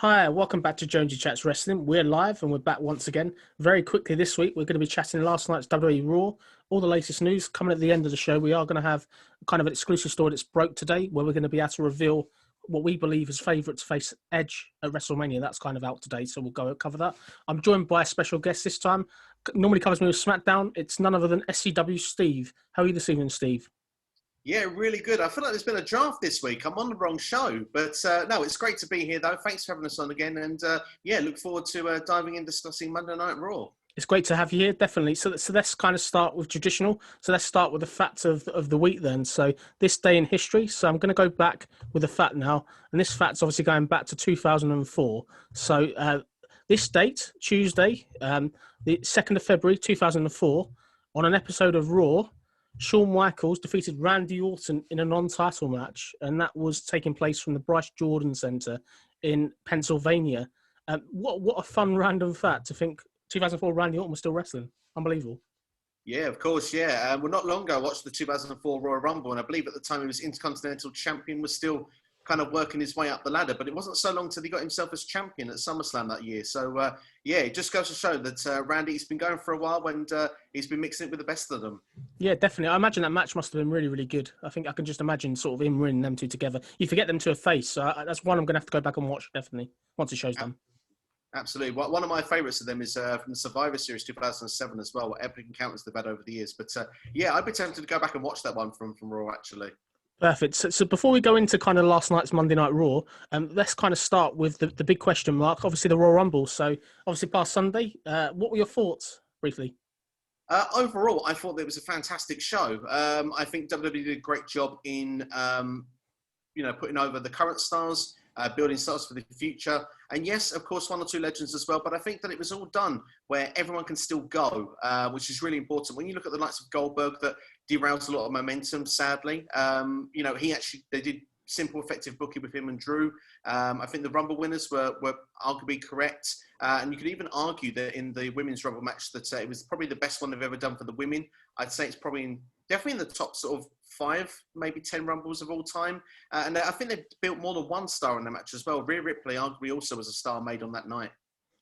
Hi, welcome back to Jonesy Chats Wrestling. We're live and we're back once again. Very quickly this week, we're going to be chatting last night's WWE Raw, all the latest news. Coming at the end of the show, we are going to have kind of an exclusive story that's broke today, where we're going to be able to reveal what we believe is favourite to face Edge at WrestleMania. That's kind of out today, so we'll go cover that. I'm joined by a special guest this time. Normally covers me with SmackDown. It's none other than SCW Steve. How are you this evening, Steve? Yeah, really good. I feel like there's been a draft this week. I'm on the wrong show, but no, it's great to be here though. Thanks for having us on again, and yeah, look forward to diving in discussing Monday Night Raw. It's great to have you here, definitely. So let's kind of start with traditional. So let's start with the facts of the week then. So this day in history. So I'm going to go back with a fact now, and this fact's obviously going back to 2004. So this date, Tuesday, the 2nd of February 2004, on an episode of Raw, Shawn Michaels defeated Randy Orton in a non-title match, and that was taking place from the Bryce Jordan Center in Pennsylvania. What a fun random fact to think 2004 Randy Orton was still wrestling. Unbelievable. Yeah, of course, yeah. Well, not long ago, I watched the 2004 Royal Rumble, and I believe at the time he was Intercontinental Champion, was still kind of working his way up the ladder, but it wasn't so long till he got himself as champion at SummerSlam that year. So, yeah, it just goes to show that Randy's been going for a while, and he's been mixing it with the best of them. Yeah, definitely. I imagine that match must have been really, really good. I think I can just imagine sort of him winning them two together. You forget them to a face, so that's one I'm going to have to go back and watch, definitely, once the show's done. Absolutely. One of my favourites of them is from the Survivor Series 2007 as well, what epic encounters they've had over the years. But yeah, I'd be tempted to go back and watch that one from Raw, actually. Perfect. So before we go into kind of last night's Monday Night Raw, let's kind of start with the big question mark, obviously the Royal Rumble. So obviously past Sunday, what were your thoughts, briefly? Overall, I thought it was a fantastic show. I think WWE did a great job in, putting over the current stars, building stars for the future. And yes, of course, one or two legends as well. But I think that it was all done where everyone can still go, which is really important. When you look at the likes of Goldberg, that derails a lot of momentum, sadly. They did simple, effective booking with him and Drew. I think the Rumble winners were arguably correct. And you could even argue that in the women's Rumble match that it was probably the best one they've ever done for the women. I'd say it's probably definitely in the top sort of 5, maybe 10 Rumbles of all time. And I think they've built more than one star in the match as well. Rhea Ripley arguably also was a star made on that night.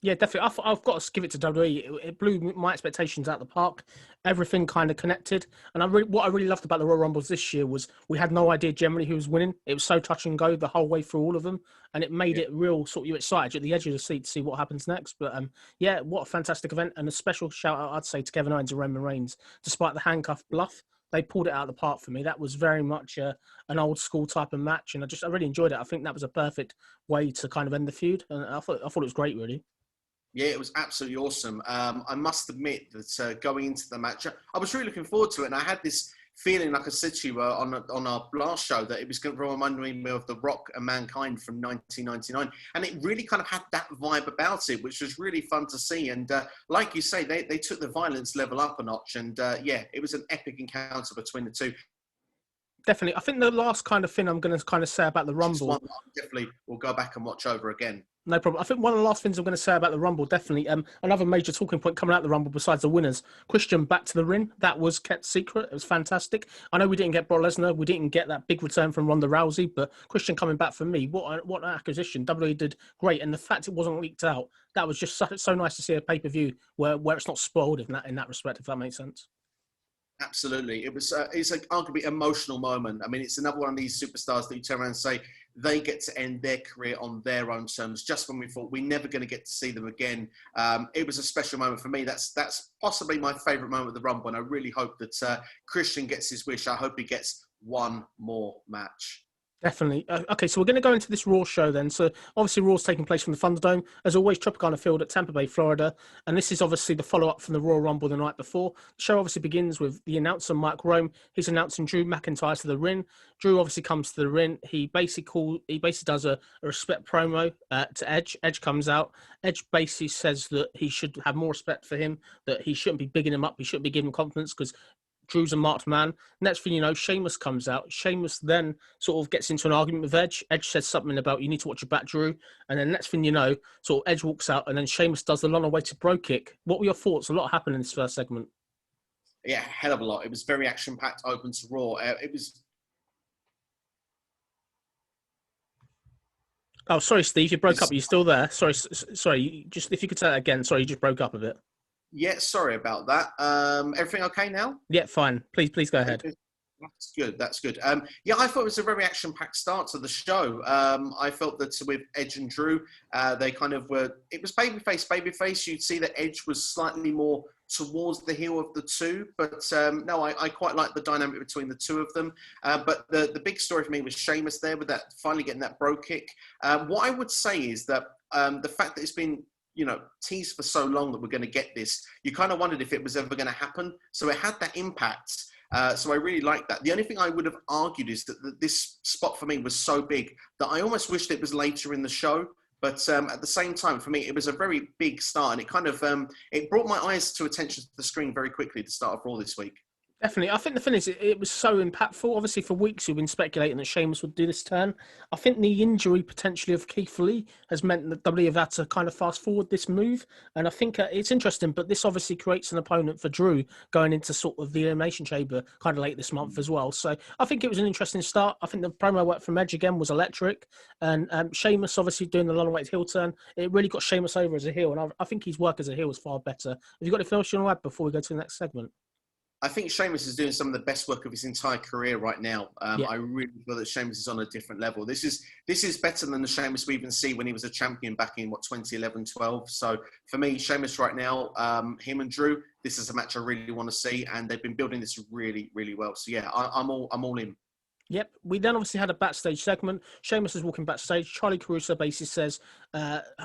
Yeah, definitely. I've got to give it to WWE. It blew my expectations out of the park. Everything kind of connected. And what I really loved about the Royal Rumbles this year was we had no idea generally who was winning. It was so touch and go the whole way through all of them. And it made it real sort of you excited at the edge of the seat to see what happens next. But yeah, what a fantastic event. And a special shout out, I'd say, to Kevin Owens and Roman Reigns. Despite the handcuff bluff, they pulled it out of the park for me. That was very much an old school type of match. And I really enjoyed it. I think that was a perfect way to kind of end the feud. And I thought it was great, really. Yeah, it was absolutely awesome. I must admit that going into the match, I was really looking forward to it. And I had this feeling, like I said to you on our last show, that it was going to remind me of The Rock and Mankind from 1999. And it really kind of had that vibe about it, which was really fun to see. And like you say, they took the violence level up a notch. And yeah, it was an epic encounter between the two. Definitely. I think the last kind of thing I'm going to kind of say about the Rumble. One that I definitely will go back and watch over again. No problem. I think one of the last things I'm going to say about the Rumble, definitely, another major talking point coming out of the Rumble besides the winners, Christian back to the ring. That was kept secret. It was fantastic. I know we didn't get Brock Lesnar. We didn't get that big return from Ronda Rousey, but Christian coming back for me, what an acquisition. WWE did great. And the fact it wasn't leaked out, that was just so nice to see a pay-per-view where it's not spoiled in that respect, if that makes sense. Absolutely. It's like arguably emotional moment. I mean, it's another one of these superstars that you turn around and say they get to end their career on their own terms, just when we thought we're never going to get to see them again. It was a special moment for me. That's possibly my favourite moment of the Rumble, and I really hope that Christian gets his wish. I hope he gets one more match. Definitely. Okay, so we're going to go into this Raw show then. So obviously Raw's taking place from the Thunderdome. As always, Tropicana Field at Tampa Bay, Florida. And this is obviously the follow-up from the Royal Rumble the night before. The show obviously begins with the announcer, Mike Rome. He's announcing Drew McIntyre to the ring. Drew obviously comes to the ring. He basically does a respect promo to Edge. Edge comes out. Edge basically says that he should have more respect for him, that he shouldn't be bigging him up. He shouldn't be giving him confidence because Drew's a marked man. Next thing you know, Sheamus comes out. Sheamus then sort of gets into an argument with Edge. Edge says something about, you need to watch your back, Drew. And then next thing you know, sort of Edge walks out and then Sheamus does the long-awaited bro kick. What were your thoughts? A lot happened in this first segment. Yeah, hell of a lot. It was very action-packed, open to Raw. It was Oh, sorry, Steve, you broke up. Is- Are you still there? Sorry, sorry. Just if you could say that again. Sorry, you just broke up a bit. Yeah, sorry about that. Everything okay now? Yeah, fine. Please go ahead. That's good. That's good. Yeah, I thought it was a very action-packed start to the show. I felt that with Edge and Drew, they kind of were. It was babyface, babyface. You'd see that Edge was slightly more towards the heel of the two, but no, I quite like the dynamic between the two of them. But the big story for me was Sheamus there with that finally getting that bro kick. What I would say is that the fact that it's been teased for so long that we're going to get this, you kind of wondered if it was ever going to happen. So it had that impact. So I really like that. The only thing I would have argued is that this spot for me was so big that I almost wished it was later in the show. But at the same time, for me, it was a very big start, and it kind of it brought my eyes to attention to the screen very quickly at the start of Raw this week. Definitely. I think the thing is, it was so impactful. Obviously, for weeks, we've been speculating that Sheamus would do this turn. I think the injury potentially of Keith Lee has meant that WWE have had to kind of fast forward this move. And I think it's interesting, but this obviously creates an opponent for Drew going into sort of the Elimination Chamber kind of late this month as well. So I think it was an interesting start. I think the promo work from Edge again was electric. And Sheamus obviously doing the long-awaited heel turn. It really got Sheamus over as a heel. And I think his work as a heel is far better. Have you got anything else you want to add before we go to the next segment? I think Sheamus is doing some of the best work of his entire career right now. I really feel that Sheamus is on a different level. This is better than the Sheamus we even see when he was a champion back in 2011, 12. So for me, Sheamus right now, him and Drew, this is a match I really want to see, and they've been building this really, really well. So yeah, I'm all in. Yep. We then obviously had a backstage segment. Sheamus is walking backstage. Charlie Caruso basically says,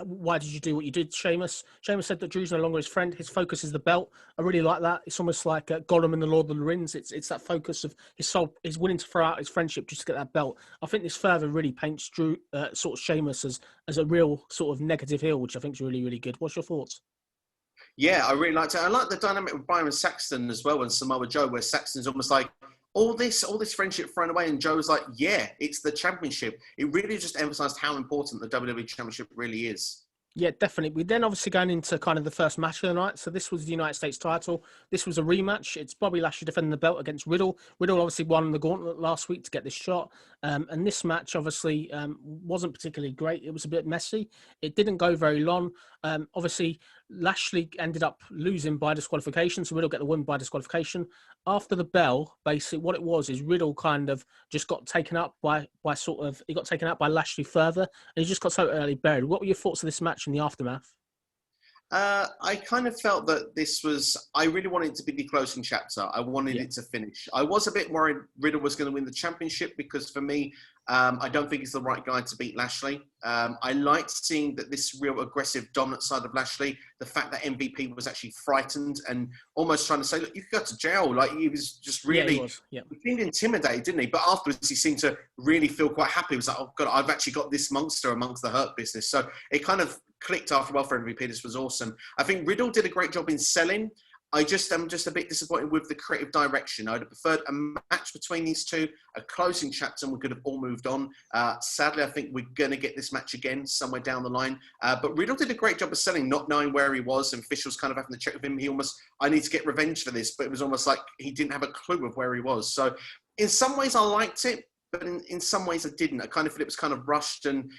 why did you do what you did, Sheamus? Sheamus said that Drew's no longer his friend. His focus is the belt. I really like that. It's almost like Gollum in the Lord of the Rings. It's that focus of his soul. He's willing to throw out his friendship just to get that belt. I think this further really paints Drew, sort of Sheamus as a real sort of negative heel, which I think is really, really good. What's your thoughts? Yeah, I really liked it. I like the dynamic with Byron Saxton as well and Samoa Joe, where Saxton's almost like, all this friendship thrown away, and Joe's like, yeah, it's the championship. It really just emphasized how important the WWE Championship really is. Yeah, definitely. We then obviously going into kind of the first match of the night. So this was the United States title. This was a rematch. It's Bobby Lashley defending the belt against Riddle. Riddle obviously won the gauntlet last week to get this shot. And this match obviously wasn't particularly great. It was a bit messy. It didn't go very long. Obviously, Lashley ended up losing by disqualification. So Riddle got the win by disqualification. After the bell, basically what it was is Riddle kind of just got taken up by he got taken out by Lashley further, and he just got so early buried. What were your thoughts of this match in the aftermath? I kind of felt that I really wanted it to be the closing chapter. I wanted it to finish. I was a bit worried Riddle was going to win the championship because for me, I don't think he's the right guy to beat Lashley. I liked seeing that this real aggressive, dominant side of Lashley, the fact that MVP was actually frightened and almost trying to say, look, you could go to jail. Like he was just really, he seemed intimidated, didn't he? But afterwards he seemed to really feel quite happy. He was like, oh God, I've actually got this monster amongst the Hurt Business. So it kind of clicked after a while for MVP. This was awesome. I think Riddle did a great job in selling. I'm just a bit disappointed with the creative direction. I'd have preferred a match between these two, a closing chapter, and we could have all moved on. Sadly, I think we're going to get this match again somewhere down the line. But Riddle did a great job of selling, not knowing where he was, and officials kind of having to check with him. I need to get revenge for this, but it was almost like he didn't have a clue of where he was. So in some ways I liked it, but in some ways I didn't. I kind of feel it was kind of rushed, and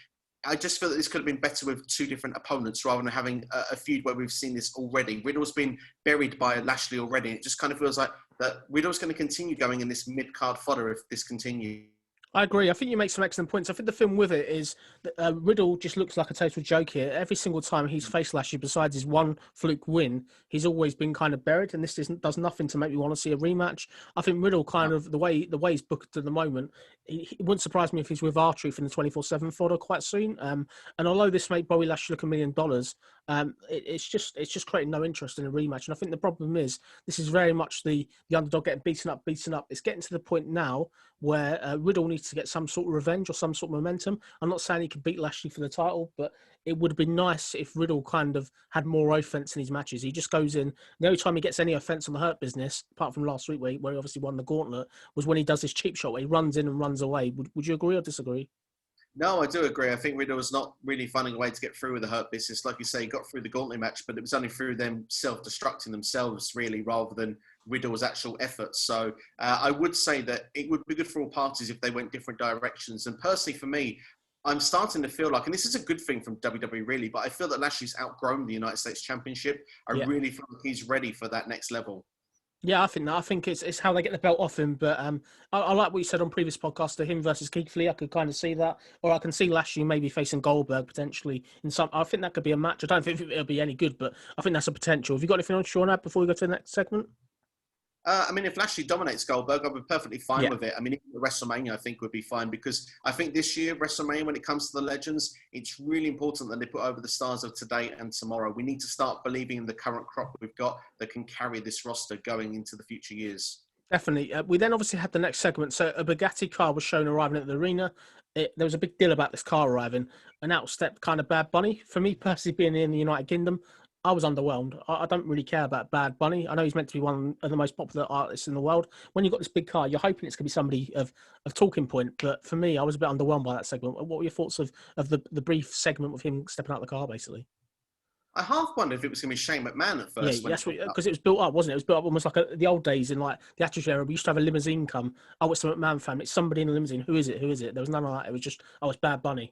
I just feel that this could have been better with two different opponents rather than having a feud where we've seen this already. Riddle's been buried by Lashley already. It just kind of feels like that Riddle's going to continue going in this mid-card fodder if this continues. I agree. I think you make some excellent points. I think the thing with it is that Riddle just looks like a total joke here. Every single time he's faced Lashley, besides his one fluke win, he's always been kind of buried, and this does nothing to make me want to see a rematch. I think Riddle kind of, the way he's booked at the moment, it wouldn't surprise me if he's with R-Truth in the 24/7 fodder quite soon. And although this made Bobby Lashley look $1 million, it's just creating no interest in a rematch. And I think the problem is this is very much the underdog getting beaten up. It's getting to the point now where Riddle needs to get some sort of revenge or some sort of momentum. I'm not saying he could beat Lashley for the title, but it would have been nice if Riddle kind of had more offense in his matches. He just goes in. The only time he gets any offense on the Hurt Business, apart from last week where he obviously won the gauntlet, was when he does his cheap shot where he runs in and runs away. Would you agree or disagree? No, I do agree. I think Riddle was not really finding a way to get through with the Hurt Business. Like you say, he got through the gauntlet match, but it was only through them self-destructing themselves, really, rather than Riddle's actual efforts. So I would say that it would be good for all parties if they went different directions. And personally, for me, I'm starting to feel like, and this is a good thing from WWE really, but I feel that Lashley's outgrown the United States Championship. I really feel like he's ready for that next level. Yeah, I think that. I think it's how they get the belt off him. But I like what you said on previous podcasts to him versus Keith Lee. I could kind of see that, or I can see Lashley maybe facing Goldberg potentially in some. I think that could be a match. I don't think it'll be any good, but I think that's a potential. Have you got anything on Sean Ab before we go to the next segment? I mean, if Lashley dominates Goldberg, I'll be perfectly fine with it. I mean, even WrestleMania, I think, would be fine because I think this year, WrestleMania, when it comes to the legends, it's really important that they put over the stars of today and tomorrow. We need to start believing in the current crop we've got that can carry this roster going into the future years. Definitely. We then obviously had the next segment. So a Bugatti car was shown arriving at the arena. There was a big deal about this car arriving, and out stepped kind of Bad Bunny. For me personally, being in the United Kingdom, I was underwhelmed. I don't really care about Bad Bunny. I know he's meant to be one of the most popular artists in the world. When you've got this big car, you're hoping it's going to be somebody of talking point. But for me, I was a bit underwhelmed by that segment. What were your thoughts of the brief segment with him stepping out of the car, basically? I half wondered if it was going to be Shane McMahon at first. Yeah, that's because it was built up, wasn't it? It was built up almost like the old days in like the Attitude Era. We used to have a limousine come. Oh, it's the McMahon family. It's somebody in the limousine. Who is it? Who is it? There was none of that. It was just, oh, it's Bad Bunny.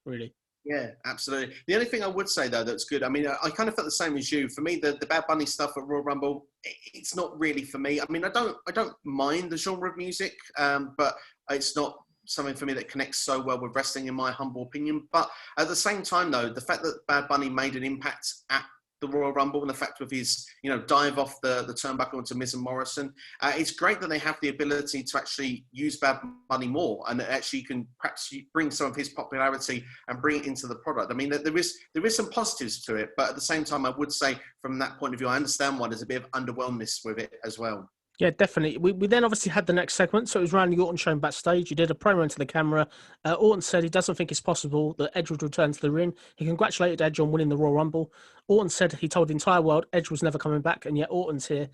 Really. Yeah, absolutely. The only thing I would say, though, that's good, I mean, I kind of felt the same as you. For me, the Bad Bunny stuff at Royal Rumble, it's not really for me. I mean, I don't mind the genre of music, but it's not something for me that connects so well with wrestling, in my humble opinion. But at the same time, though, the fact that Bad Bunny made an impact at the Royal Rumble and the fact of his, dive off the turnbuckle into Miz and Morrison, it's great that they have the ability to actually use Bad Bunny more and actually can perhaps bring some of his popularity and bring it into the product. I mean, there is some positives to it, but at the same time, I would say from that point of view, I understand why there's a bit of underwhelmness with it as well. Yeah, definitely. We then obviously had the next segment. So it was Randy Orton shown backstage. He did a promo into the camera. Orton said he doesn't think it's possible that Edge would return to the ring. He congratulated Edge on winning the Royal Rumble. Orton said he told the entire world Edge was never coming back, and yet Orton's here.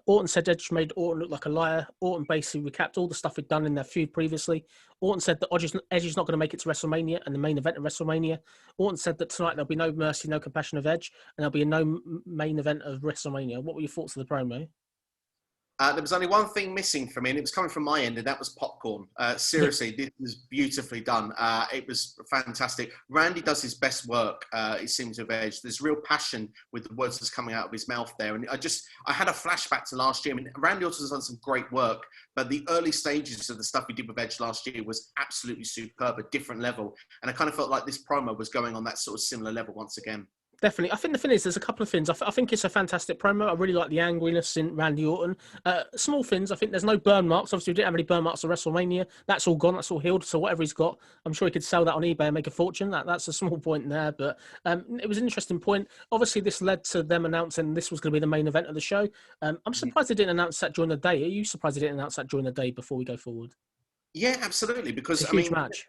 Orton said Edge made Orton look like a liar. Orton basically recapped all the stuff he'd done in their feud previously. Orton said that Edge is not going to make it to WrestleMania and the main event of WrestleMania. Orton said that tonight there'll be no mercy, no compassion of Edge, and there'll be no main event of WrestleMania. What were your thoughts of the promo? There was only one thing missing for me, and it was coming from my end, and that was popcorn. Seriously, this was beautifully done. It was fantastic. Randy does his best work, it seems, of Edge. There's real passion with the words that's coming out of his mouth there. And I had a flashback to last year. I mean, Randy Orton has done some great work, but the early stages of the stuff he did with Edge last year was absolutely superb, a different level. And I kind of felt like this promo was going on that sort of similar level once again. Definitely. I think the thing is, there's a couple of things. I think it's a fantastic promo. I really like the angriness in Randy Orton. Small things. I think there's no burn marks. Obviously, we didn't have any burn marks at WrestleMania. That's all gone. That's all healed. So whatever he's got, I'm sure he could sell that on eBay and make a fortune. That's a small point there. But it was an interesting point. Obviously, this led to them announcing this was going to be the main event of the show. I'm surprised they didn't announce that during the day. Are you surprised they didn't announce that during the day before we go forward? Yeah, absolutely. Because, it's a huge match.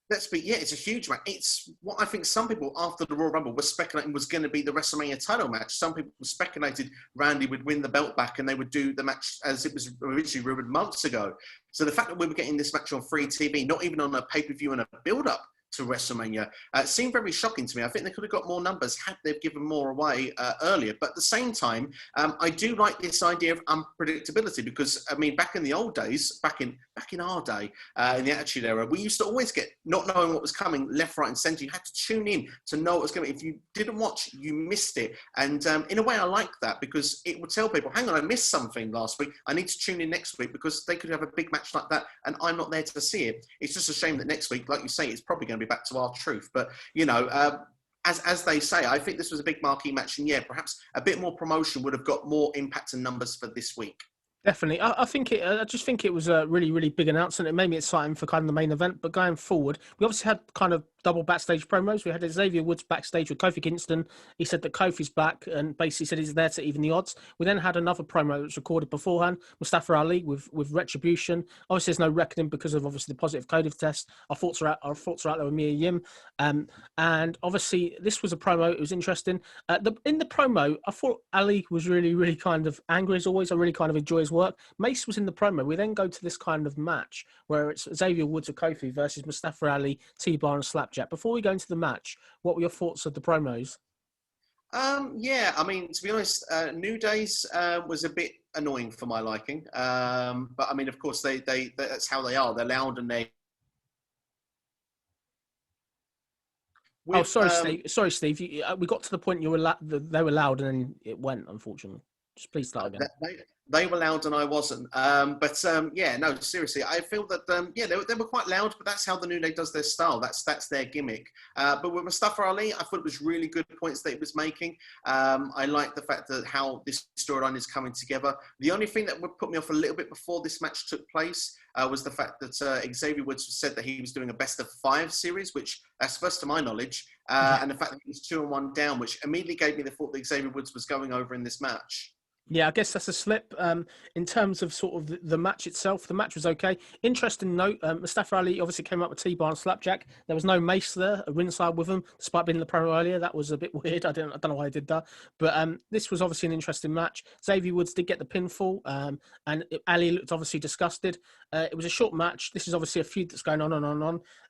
It's a huge match. It's what I think some people after the Royal Rumble were speculating was going to be the WrestleMania title match. Some people speculated Randy would win the belt back and they would do the match as it was originally rumored months ago. So the fact that we were getting this match on free TV, not even on a pay-per-view and a build-up to WrestleMania, seemed very shocking to me. I think they could have got more numbers had they given more away earlier. But at the same time, I do like this idea of unpredictability because, I mean, back in the old days, back in our day, in the Attitude Era, we used to always get, not knowing what was coming, left, right and centre. You had to tune in to know what was coming. If you didn't watch, you missed it. And in a way, I like that because it would tell people, hang on, I missed something last week. I need to tune in next week because they could have a big match like that and I'm not there to see it. It's just a shame that next week, like you say, it's probably going to be back to our truth. But, as they say, I think this was a big marquee match. And yeah, perhaps a bit more promotion would have got more impact and numbers for this week. Definitely. I just think it was a really, really big announcement. It made me excited for kind of the main event. But going forward, we obviously had kind of double backstage promos. We had Xavier Woods backstage with Kofi Kingston. He said that Kofi's back and basically said he's there to even the odds. We then had another promo that was recorded beforehand, Mustafa Ali with Retribution. Obviously, there's no reckoning because of obviously the positive COVID test. Our thoughts are out there with Mia Yim. And obviously, this was a promo. It was interesting. In the promo, I thought Ali was really, really kind of angry as always. I really kind of enjoy his work. Mace was in the promo. We then go to this kind of match where it's Xavier Woods with Kofi versus Mustafa Ali, T-Bar and Slapjack. Before we go into the match, what were your thoughts of the promos? Yeah, I mean, to be honest, New Day's was a bit annoying for my liking. But I mean, of course, they that's how they are. They're loud and they Oh, With sorry, Steve. Sorry, Steve. We got to the point they were loud, and then it went. Unfortunately, just please start again. They were loud and I wasn't. Yeah, no, seriously, I feel that they were quite loud, but that's how the New Day does their style. That's their gimmick. But with Mustafa Ali, I thought it was really good points that he was making. I like the fact that how this storyline is coming together. The only thing that would put me off a little bit before this match took place was the fact that Xavier Woods said that he was doing a best of 5 series, which that's first to my knowledge, and the fact that he was 2-1 down, which immediately gave me the thought that Xavier Woods was going over in this match. Yeah, I guess that's a slip. In terms of sort of the match itself, the match was okay. Interesting note, Mustafa Ali obviously came up with T-bar and slapjack. There was no mace there, a ringside with him, despite being in the promo earlier. That was a bit weird. I don't know why I did that. But this was obviously an interesting match. Xavier Woods did get the pinfall, and Ali looked obviously disgusted. It was a short match. This is obviously a feud that's going on and on and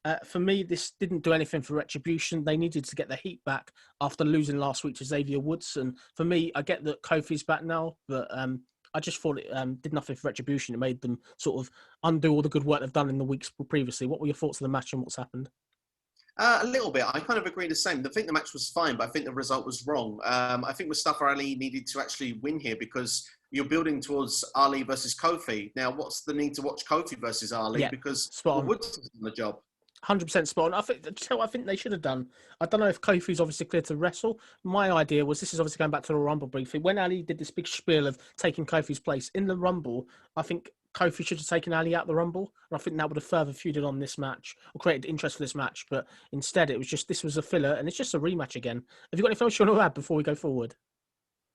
on. For me, this didn't do anything for Retribution. They needed to get the heat back after losing last week to Xavier Woods. And for me, I get that Kofi's back now, but I just thought it did nothing for Retribution. It made them sort of undo all the good work they've done in the weeks previously. What were your thoughts of the match and what's happened? A little bit. I kind of agree the same. I think the match was fine, but I think the result was wrong. I think Mustafa Ali needed to actually win here because you're building towards Ali versus Kofi. Now, what's the need to watch Kofi versus Ali? Yeah, because spot Woods is on the job. 100% spot on. I think they should have done. I don't know if Kofi's obviously clear to wrestle. My idea was, this is obviously going back to the Rumble briefly. When Ali did this big spiel of taking Kofi's place in the Rumble, I think Kofi should have taken Ali out of the Rumble. And I think that would have further feuded on this match or created interest for this match. But instead, it was just, this was a filler and it's just a rematch again. Have you got anything else you want to add before we go forward?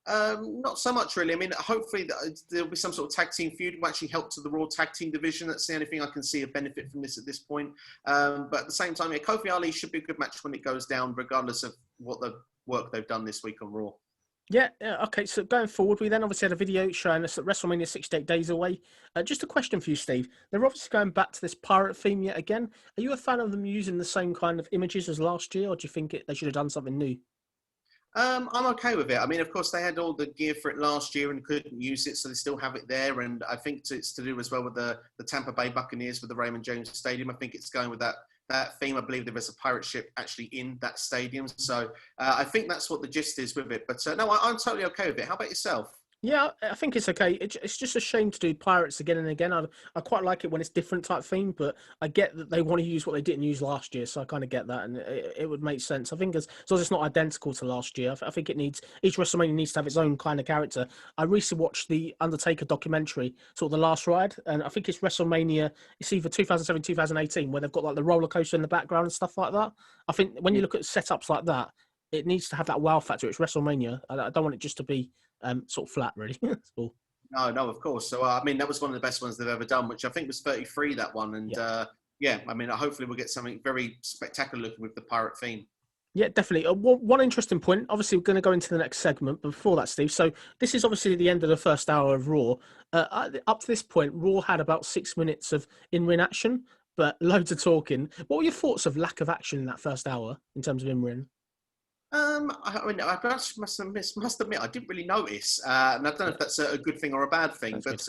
Not so much, really. I mean, hopefully there'll be some sort of tag team feud will actually help to the Raw tag team division. That's the only thing I can see a benefit from this at this point. But at the same time, yeah, Kofi Ali should be a good match when it goes down, regardless of what the work they've done this week on Raw. Yeah, okay. So going forward, we then obviously had a video showing us that WrestleMania 68 days away. Just a question for you, Steve. They're obviously going back to this pirate theme yet again. Are you a fan of them using the same kind of images as last year, or do you think they should have done something new? I'm okay with it. I mean, of course, they had all the gear for it last year and couldn't use it, so they still have it there. And I think it's to do as well with the Tampa Bay Buccaneers with the Raymond James Stadium. I think it's going with that theme. I believe there is a pirate ship actually in that stadium. So I think that's what the gist is with it. But no, I'm totally okay with it. How about yourself? Yeah, I think it's okay. It's just a shame to do pirates again and again. I quite like it when it's different type theme, but I get that they want to use what they didn't use last year, so I kind of get that, and it would make sense. I think as long as it's not identical to last year, I think each WrestleMania needs to have its own kind of character. I recently watched the Undertaker documentary, sort of The Last Ride, and I think it's WrestleMania. It's either 2007, 2018, where they've got like the roller coaster in the background and stuff like that. I think when you look at setups like that, it needs to have that wow factor. It's WrestleMania. I don't want it just to be sort of flat, really. That's all. No, of course. So, I mean, that was one of the best ones they've ever done, which I think was 33, that one. And I mean, hopefully we'll get something very spectacular looking with the pirate theme. Yeah, definitely. One interesting point. Obviously, we're going to go into the next segment. But before that, Steve, so this is obviously the end of the first hour of Raw. Up to this point, Raw had about 6 minutes of in-ring action, but loads of talking. What were your thoughts of lack of action in that first hour in terms of in-ring? I mean, I must admit, I didn't really notice, and I don't know if that's a good thing or a bad thing. But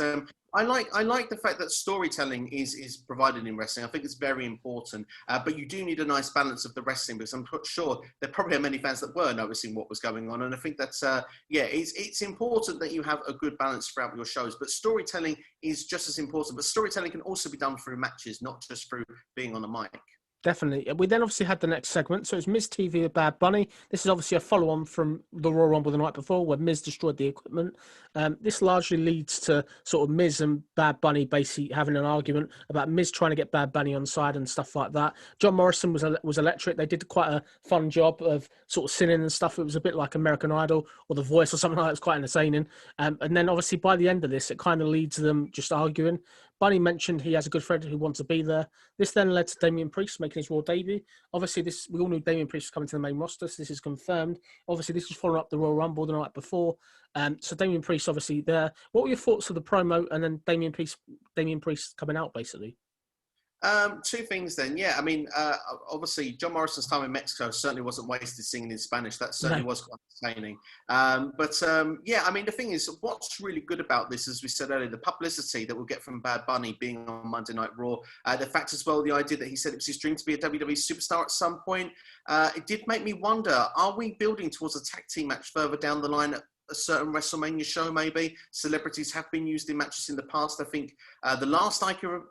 I like the fact that storytelling is provided in wrestling. I think it's very important. But you do need a nice balance of the wrestling, because I'm sure there probably are many fans that were noticing what was going on, and I think that's it's important that you have a good balance throughout your shows. But storytelling is just as important. But storytelling can also be done through matches, not just through being on a mic. Definitely. We then obviously had the next segment. So it's Miz TV with Bad Bunny. This is obviously a follow-on from the Royal Rumble the night before, where Miz destroyed the equipment. This largely leads to sort of Miz and Bad Bunny basically having an argument about Miz trying to get Bad Bunny on side and stuff like that. John Morrison was electric. They did quite a fun job of sort of singing and stuff. It was a bit like American Idol or The Voice or something like that. It was quite entertaining. And then obviously by the end of this, it kind of leads them just arguing. Bunny mentioned he has a good friend who wants to be there. This then led to Damian Priest making his Raw debut. Obviously, we all knew Damian Priest was coming to the main roster, so this is confirmed. Obviously, this was following up the Royal Rumble the night before. So Damian Priest obviously there. What were your thoughts of the promo and then Damian Priest coming out, basically? Two things then. Yeah, I mean, obviously, John Morrison's time in Mexico certainly wasn't wasted singing in Spanish. That certainly was quite entertaining. Yeah, I mean, the thing is, what's really good about this, as we said earlier, the publicity that we'll get from Bad Bunny being on Monday Night Raw, the fact as well, the idea that he said it was his dream to be a WWE superstar at some point, it did make me wonder, are we building towards a tag team match further down the line at a certain WrestleMania show? Maybe celebrities have been used in matches in the past. I think the last I can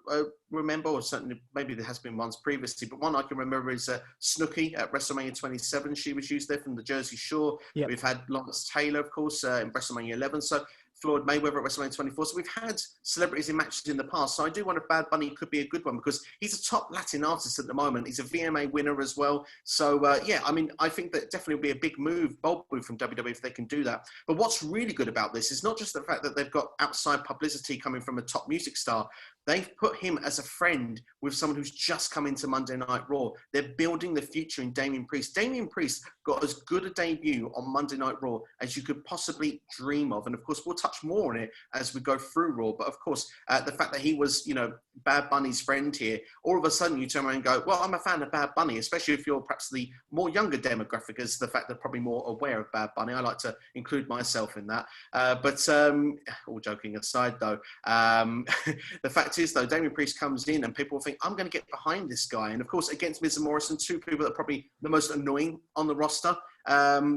remember, or certainly maybe there has been ones previously, but one I can remember is Snooki at WrestleMania 27. She was used there from the Jersey Shore. Yep. We've had Lawrence Taylor, of course, in WrestleMania 11. So Floyd Mayweather at WrestleMania 24. So we've had celebrities in matches in the past. So I do wonder if Bad Bunny could be a good one, because he's a top Latin artist at the moment. He's a VMA winner as well. So yeah, I mean, I think that definitely will be a big move, bold move from WWE if they can do that. But what's really good about this is not just the fact that they've got outside publicity coming from a top music star. They've put him as a friend with someone who's just come into Monday Night Raw. They're building the future in Damian Priest. Damian Priest got as good a debut on Monday Night Raw as you could possibly dream of. And of course, we'll touch more on it as we go through Raw. But of course, the fact that he was, you know, Bad Bunny's friend here, all of a sudden you turn around and go, well, I'm a fan of Bad Bunny, especially if you're perhaps the more younger demographic, as the fact they're probably more aware of Bad Bunny. I like to include myself in that. All joking aside though, the fact is, though, Damian Priest comes in and people will think, I'm going to get behind this guy. And of course, against Miz and Morrison, two people that are probably the most annoying on the roster.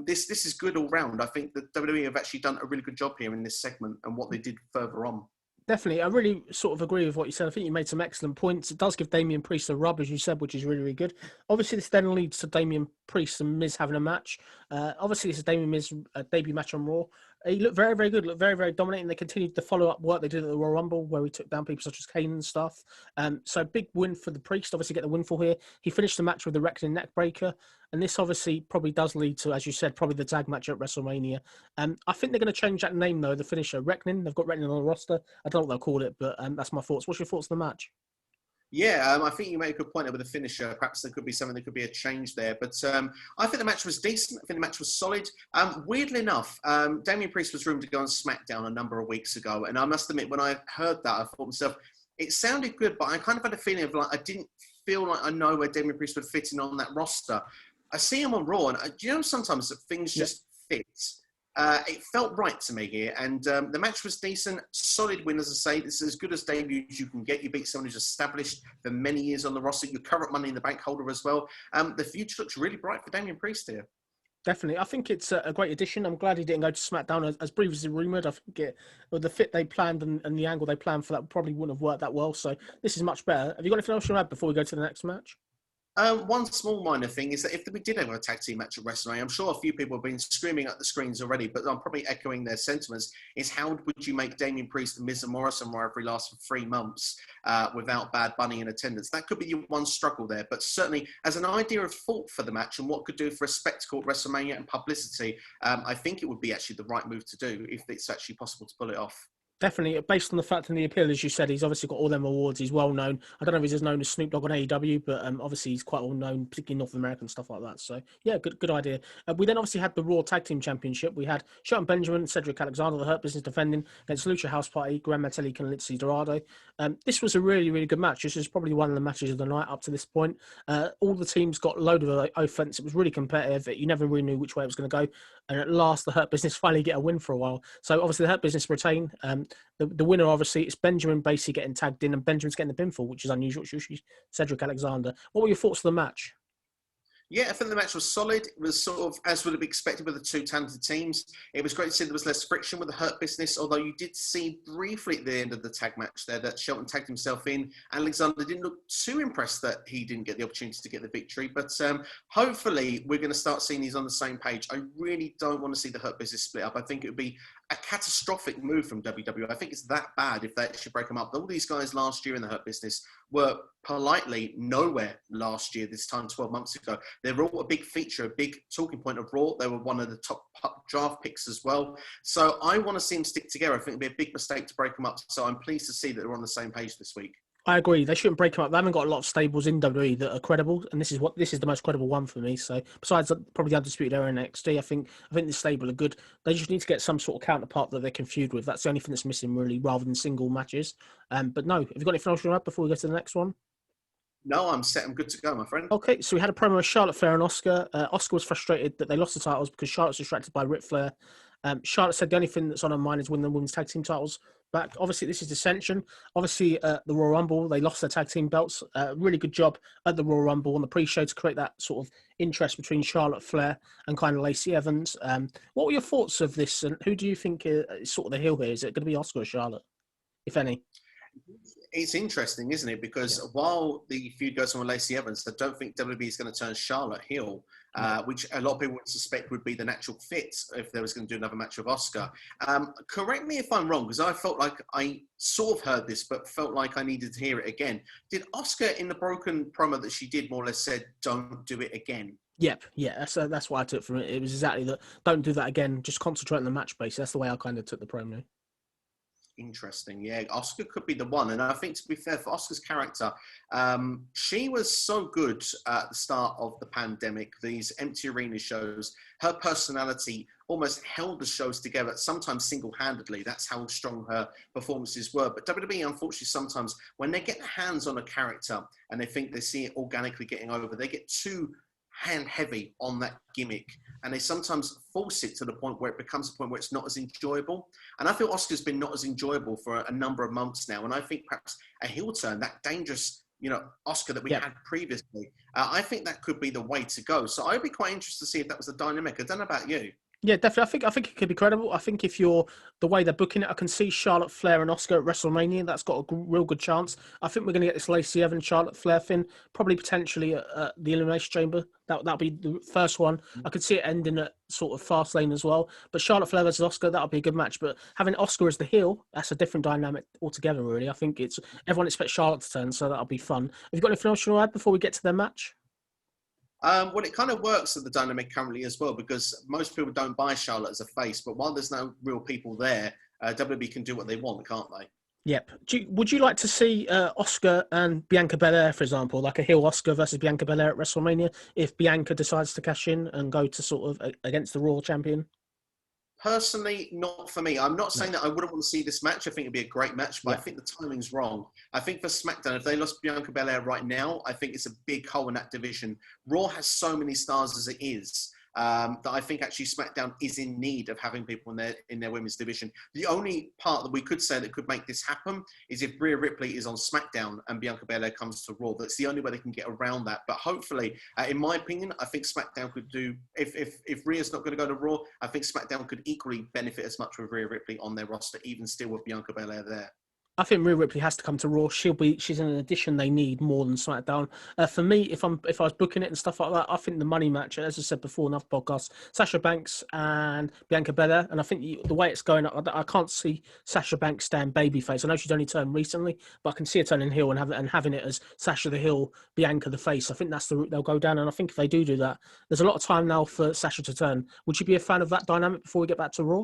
This is good all round. I think that WWE have actually done a really good job here in this segment and what they did further on. Definitely. I really sort of agree with what you said. I think you made some excellent points. It does give Damian Priest a rub, as you said, which is really, really good. Obviously, this then leads to Damian Priest and Miz having a match. Obviously, this is Damian Miz debut match on Raw. He looked very, very good, looked very, very dominant, and they continued the follow-up work they did at the Royal Rumble, where he took down people such as Kane and stuff. So big win for the Priest, obviously get the win for here. He finished the match with the Reckoning neckbreaker, and this obviously probably does lead to, as you said, probably the tag match at WrestleMania. I think they're going to change that name, though, the finisher, Reckoning. They've got Reckoning on the roster. I don't know what they'll call it, but that's my thoughts. What's your thoughts on the match? Yeah, I think you make a good point there with the finisher. Perhaps there could be something, there could be a change there. But I think the match was decent. I think the match was solid. Weirdly enough, Damian Priest was rumored to go on SmackDown a number of weeks ago. And I must admit, when I heard that, I thought to myself, it sounded good, but I kind of had a feeling of like, I didn't feel like I know where Damian Priest would fit in on that roster. I see him on Raw, and you know, sometimes things just fit. It felt right to me here, and the match was decent, solid win, as I say. This is as good as debuts you can get. You beat someone who's established for many years on the roster, your current Money in the Bank holder as well. The future looks really bright for Damian Priest here. Definitely. I think it's a great addition. I'm glad he didn't go to SmackDown as previously rumoured. I think with the fit they planned and the angle they planned for that probably wouldn't have worked that well. So this is much better. Have you got anything else you want to add before we go to the next match? One small minor thing is that if we did have a tag team match at WrestleMania, I'm sure a few people have been screaming at the screens already, but I'm probably echoing their sentiments, is how would you make Damian Priest and Miz and Morrison rivalry last for 3 months without Bad Bunny in attendance? That could be your one struggle there, but certainly as an idea of thought for the match and what could do for a spectacle at WrestleMania and publicity, I think it would be actually the right move to do if it's actually possible to pull it off. Definitely, based on the fact and the appeal, as you said, he's obviously got all them awards. He's well known. I don't know if he's as known as Snoop Dogg on AEW, but obviously he's quite well known, particularly North American stuff like that. So yeah, good idea. We then obviously had the Raw Tag Team Championship. We had Shelton Benjamin, Cedric Alexander, the Hurt Business defending against Lucha House Party, Gran Metalik and Lindsay Dorado. This was a really, really good match. This is probably one of the matches of the night up to this point. All the teams got a load of offense. It was really competitive. You never really knew which way it was going to go. And at last, the Hurt Business finally get a win for a while. So obviously the Hurt Business retain. The winner, obviously, is Benjamin basically getting tagged in, and Benjamin's getting the pinfall, which is unusual. It's usually Cedric Alexander. What were your thoughts on the match? Yeah, I think the match was solid. It was sort of as would have been expected with the two talented teams. It was great to see there was less friction with the Hurt Business, although you did see briefly at the end of the tag match there that Shelton tagged himself in. Alexander didn't look too impressed that he didn't get the opportunity to get the victory, but hopefully we're going to start seeing these on the same page. I really don't want to see the Hurt Business split up. I think it would be a catastrophic move from WWE. I think it's that bad if they actually break them up. All these guys last year in the Hurt Business were politely nowhere last year, this time 12 months ago. They were all a big feature, a big talking point of Raw. They were one of the top draft picks as well. So I want to see them stick together. I think it'd be a big mistake to break them up. So I'm pleased to see that they're on the same page this week. I agree. They shouldn't break them up. They haven't got a lot of stables in WWE that are credible, and this is the most credible one for me. So besides probably the Undisputed Era in NXT, I think this stable are good. They just need to get some sort of counterpart that they can feud with. That's the only thing that's missing, really, rather than single matches. But no, have you got anything else you want to add before we go to the next one? No, I'm set. I'm good to go, my friend. Okay, so we had a promo with Charlotte Flair and Asuka. Asuka was frustrated that they lost the titles because Charlotte's distracted by Ric Flair. Charlotte said the only thing that's on her mind is winning the women's tag team titles back. Obviously, this is dissension. Obviously, the Royal Rumble, they lost their tag team belts. Really good job at the Royal Rumble on the pre-show to create that sort of interest between Charlotte Flair and kind of Lacey Evans. What were your thoughts of this, and who do you think is sort of the heel here? Is it going to be Asuka or Charlotte, if any? It's interesting, isn't it? Because while the feud goes on with Lacey Evans, I don't think WWE is going to turn Charlotte heel, which a lot of people would suspect would be the natural fit if they was going to do another match with Asuka. Correct me if I'm wrong, because I felt like I sort of heard this, but felt like I needed to hear it again. Did Asuka, in the broken promo that she did, more or less said, "Don't do it again"? Yep, yeah, that's what I took from it. It was exactly that. Don't do that again. Just concentrate on the match base. That's the way I kind of took the promo. Interesting. Yeah, Asuka could be the one. And I think, to be fair, for Asuka's character, she was so good at the start of the pandemic, these empty arena shows. Her personality almost held the shows together, sometimes single-handedly. That's how strong her performances were. But WWE, unfortunately, sometimes when they get their hands on a character and they think they see it organically getting over, they get too hand-heavy on that gimmick. And they sometimes force it to the point where it becomes a point where it's not as enjoyable. And I feel Asuka's been not as enjoyable for a number of months now. And I think perhaps a heel turn, that dangerous, Asuka that we had previously, I think that could be the way to go. So I'd be quite interested to see if that was the dynamic. I don't know about you. Yeah, definitely. I think it could be credible. I think if you're the way they're booking it, I can see Charlotte Flair and Asuka at WrestleMania. That's got a real good chance. I think we're going to get this Lacey Evans, Charlotte Flair thing, probably potentially at the Elimination Chamber. That'll be the first one. I could see it ending at sort of Fastlane as well. But Charlotte Flair versus Asuka, that'll be a good match. But having Asuka as the heel, that's a different dynamic altogether, really. I think everyone expects Charlotte to turn, so that'll be fun. Have you got anything else you want to add before we get to their match? Well, it kind of works at the dynamic currently as well, because most people don't buy Charlotte as a face, but while there's no real people there, WWE can do what they want, can't they? Yep. Would you like to see Asuka and Bianca Belair, for example, like a heel Asuka versus Bianca Belair at WrestleMania, if Bianca decides to cash in and go to sort of against the Raw champion? Personally, not for me. I'm not saying that I wouldn't want to see this match. I think it'd be a great match, but I think the timing's wrong. I think for SmackDown, if they lost Bianca Belair right now, I think it's a big hole in that division. Raw has so many stars as it is, that I think actually SmackDown is in need of having people in their women's division. The only part that we could say that could make this happen is if Rhea Ripley is on SmackDown and Bianca Belair comes to Raw. That's the only way they can get around that. But hopefully, in my opinion, I think SmackDown could do, if Rhea's not going to go to Raw, I think SmackDown could equally benefit as much with Rhea Ripley on their roster, even still with Bianca Belair there. I think Rhea Ripley has to come to Raw. She's an addition they need more than SmackDown. For me, if I was booking it and stuff like that, I think the money match, as I said before in other podcasts, Sasha Banks and Bianca Belair. And I think the way it's going, I can't see Sasha Banks staying babyface. I know she's only turned recently, but I can see her turning heel and having it as Sasha the heel, Bianca the face. I think that's the route they'll go down. And I think if they do that, there's a lot of time now for Sasha to turn. Would you be a fan of that dynamic before we get back to Raw?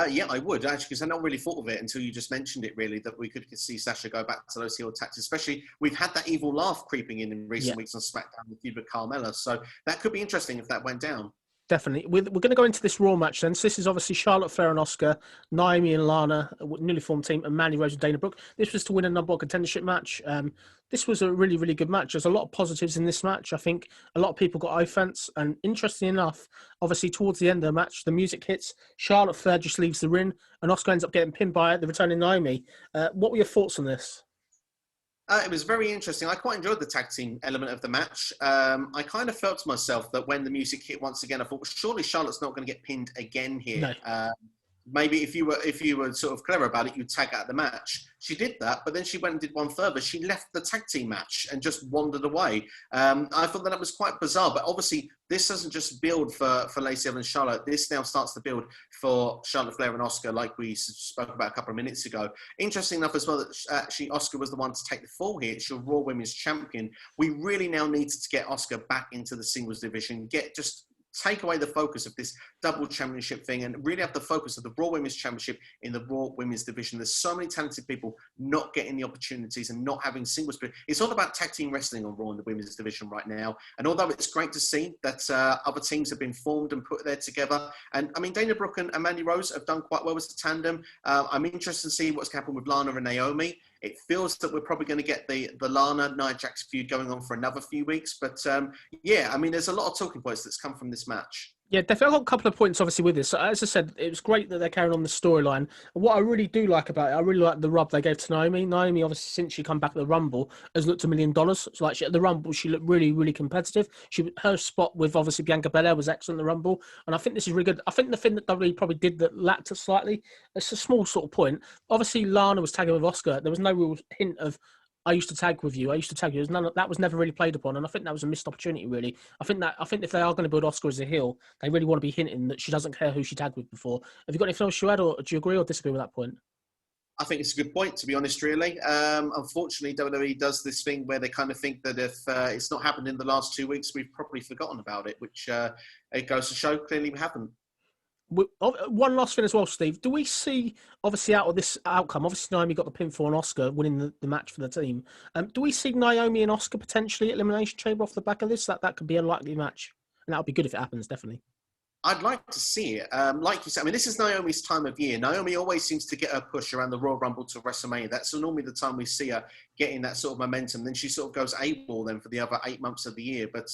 Yeah, I would, actually, because I not really thought of it until you just mentioned it, really, that we could see Sasha go back to those heel tactics. Especially, we've had that evil laugh creeping in recent weeks on SmackDown with feud with Carmella. So that could be interesting if that went down. Definitely. We're going to go into this Raw match then. So this is obviously Charlotte Flair and Asuka, Naomi and Lana, a newly formed team, and Mandy Rose and Dana Brooke. This was to win a number one contendership match. This was a really, really good match. There's a lot of positives in this match. I think a lot of people got offense. And interestingly enough, obviously towards the end of the match, the music hits. Charlotte Flair just leaves the ring, and Asuka ends up getting pinned by the returning Naomi. What were your thoughts on this? It was very interesting. I quite enjoyed the tag team element of the match. I kind of felt to myself that when the music hit once again, I thought, well, surely Charlotte's not going to get pinned again here. No. Maybe if you were sort of clever about it, you'd tag out the match. She did that, but then she went and did one further. She left the tag team match and just wandered away. I thought that was quite bizarre, but obviously this doesn't just build for Lacey Evans and Charlotte. This now starts to build for Charlotte Flair and Asuka, like we spoke about a couple of minutes ago. Interesting enough as well that actually Asuka was the one to take the fall here. She's Raw Women's Champion. We really now needed to get Asuka back into the singles division, take away the focus of this double championship thing and really have the focus of the Raw Women's Championship in the Raw Women's Division. There's so many talented people not getting the opportunities and not having singles. It's all about tag team wrestling on Raw in the Women's Division right now. And although it's great to see that other teams have been formed and put there together. And I mean, Dana Brooke and Mandy Rose have done quite well as a tandem. I'm interested to see what's happened with Lana and Naomi. It feels that we're probably going to get the Lana Nia Jax feud going on for another few weeks. But yeah, I mean, there's a lot of talking points that's come from this match. Yeah, definitely. I've got a couple of points, obviously, with this. So, as I said, it was great that they're carrying on the storyline. What I really do like about it, I really like the rub they gave to Naomi. Naomi, obviously, since she come back at the Rumble, has looked $1 million. It's like at the Rumble, she looked really, really competitive. Her spot with, obviously, Bianca Belair was excellent in the Rumble. And I think this is really good. I think the thing that WWE probably did that lacked it slightly, it's a small sort of point. Obviously, Lana was tagging with Asuka. There was no real hint of, I used to tag with you. That was never really played upon, and I think that was a missed opportunity. Really, I think if they are going to build Asuka as a heel, they really want to be hinting that she doesn't care who she tagged with before. Have you got anything else you add, or do you agree or disagree with that point? I think it's a good point, to be honest, really. Unfortunately, WWE does this thing where they kind of think that if it's not happened in the last 2 weeks, we've probably forgotten about it, which it goes to show clearly we haven't. One last thing as well, Steve. Do we see, obviously, out of this outcome, obviously Naomi got the pinfall on Asuka, winning the match for the team. Do we see Naomi and Asuka potentially at Elimination Chamber off the back of this? That could be a likely match. And that would be good if it happens, definitely. I'd like to see it. Like you said, I mean, this is Naomi's time of year. Naomi always seems to get her push around the Royal Rumble to WrestleMania. That's normally the time we see her getting that sort of momentum. Then she sort of goes AWOL then for the other 8 months of the year. But